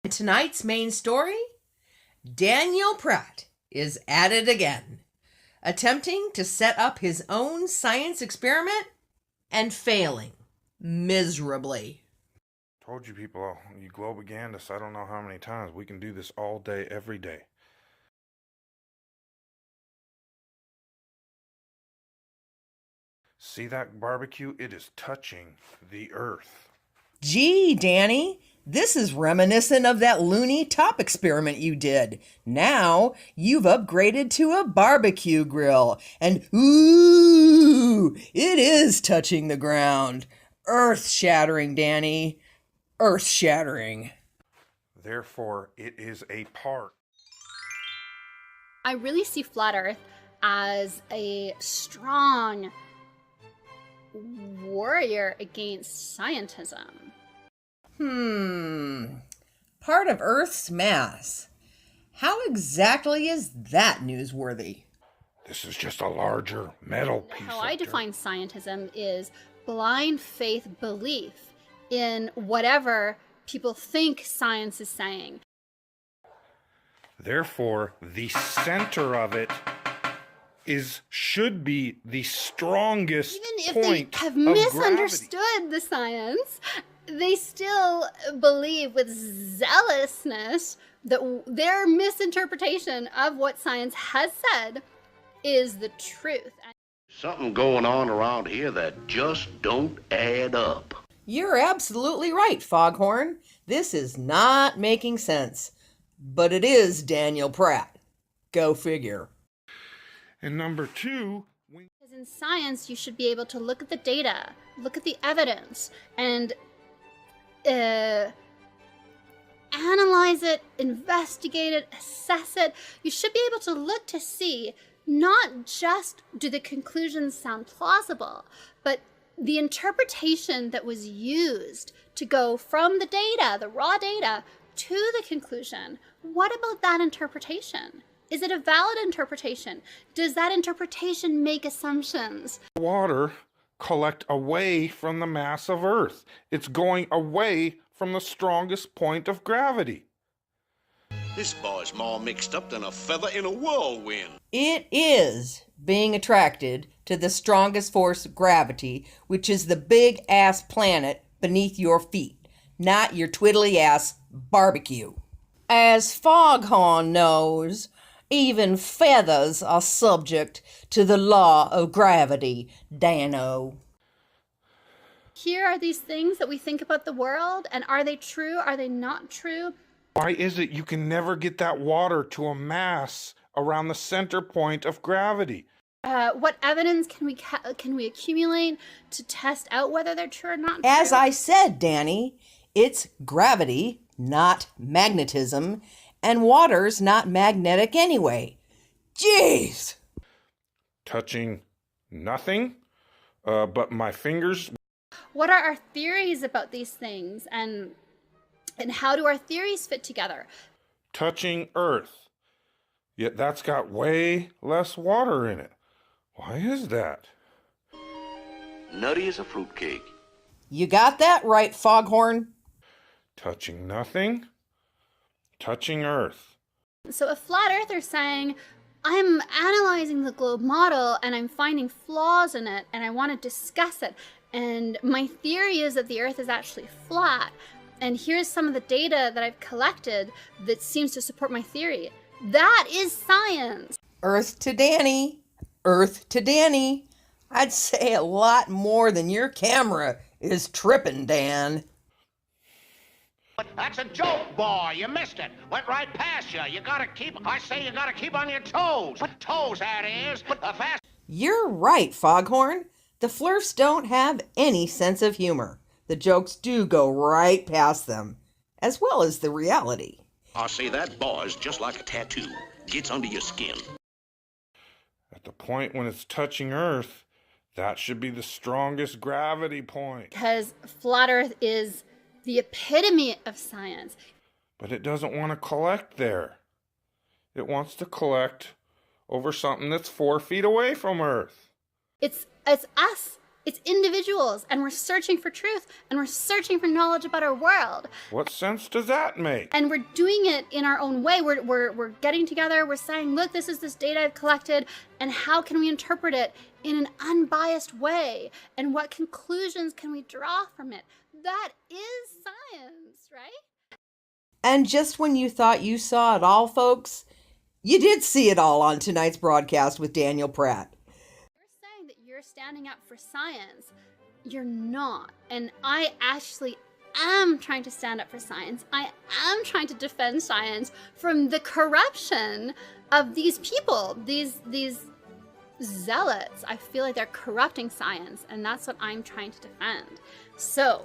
Tonight's main story, Daniel Pratt is at it again, attempting to set up his own science experiment and failing miserably. Told you people, you globigandists, I don't know how many times. We can do this all day, every day. See that barbecue? It is touching the earth. Gee, Danny, this is reminiscent of that loony top experiment you did. Now you've upgraded to a barbecue grill, and ooh, it is touching the ground. Earth-shattering, Danny. Earth-shattering. Therefore, it is a part. I really see Flat Earth as a strong warrior against scientism. Part of Earth's mass. How exactly is that newsworthy? This is just a larger metal piece. How I define scientism is blind faith belief in whatever people think science is saying. Therefore, the center of it should be the strongest Even if point they have of misunderstood gravity. the science, they still believe with zealousness that their misinterpretation of what science has said is the truth. Something going on around here that just don't add up. You're absolutely right, Foghorn. This is not making sense. But it is Daniel Pratt. Go figure. And number two, Because in science, you should be able to look at the data, look at the evidence, and analyze it, investigate it, assess it. You should be able to look to see not just do the conclusions sound plausible, but the interpretation that was used to go from the data, the raw data, to the conclusion. What about that interpretation? Is it a valid interpretation? Does that interpretation make assumptions? water collect away from the mass of Earth. It's going away from the strongest point of gravity. This boy's more mixed up than a feather in a whirlwind. It is being attracted to the strongest force of gravity, which is the big-ass planet beneath your feet, not your twiddly-ass barbecue. As Foghorn knows, even feathers are subject to the law of gravity, Dano. Here are these things that we think about the world, and are they true? Are they not true? Why is it you can never get that water to a mass around the center point of gravity? What evidence can we accumulate to test out whether they're true or not true? As I said, Danny, it's gravity, not magnetism, and water's not magnetic anyway. Jeez! Touching nothing but my fingers. What are our theories about these things, and how do our theories fit together? Touching Earth. Yet that's got way less water in it. Why is that? Nutty as a fruitcake. You got that right, Foghorn. Touching nothing. Touching Earth. So a flat earther saying, I'm analyzing the globe model and I'm finding flaws in it and I want to discuss it. And my theory is that the Earth is actually flat. And here's some of the data that I've collected that seems to support my theory. That is science. Earth to Danny. Earth to Danny. I'd say a lot more than your camera is tripping, Dan. That's a joke, boy. You missed it. Went right past you. You gotta keep on your toes. Toes, that is. Fast. You're right, Foghorn. The Flurfs don't have any sense of humor. The jokes do go right past them, as well as the reality. I say that boy's just like a tattoo. Gets under your skin. At the point when it's touching Earth, that should be the strongest gravity point. Because flat Earth is the epitome of science. But it doesn't want to collect there. It wants to collect over something that's 4 feet away from Earth. It's us It's individuals, and we're searching for truth, and we're searching for knowledge about our world. What sense does that make? And we're doing it in our own way. We're getting together. We're saying, look, this is this data I've collected, and how can we interpret it in an unbiased way? And what conclusions can we draw from it? That is science, right? And just when you thought you saw it all, folks, you did see it all on tonight's broadcast with Daniel Pratt. You're saying that you're standing up for science. You're not. And I actually am trying to stand up for science. I am trying to defend science from the corruption of these people, these zealots. I feel like they're corrupting science, and that's what I'm trying to defend. So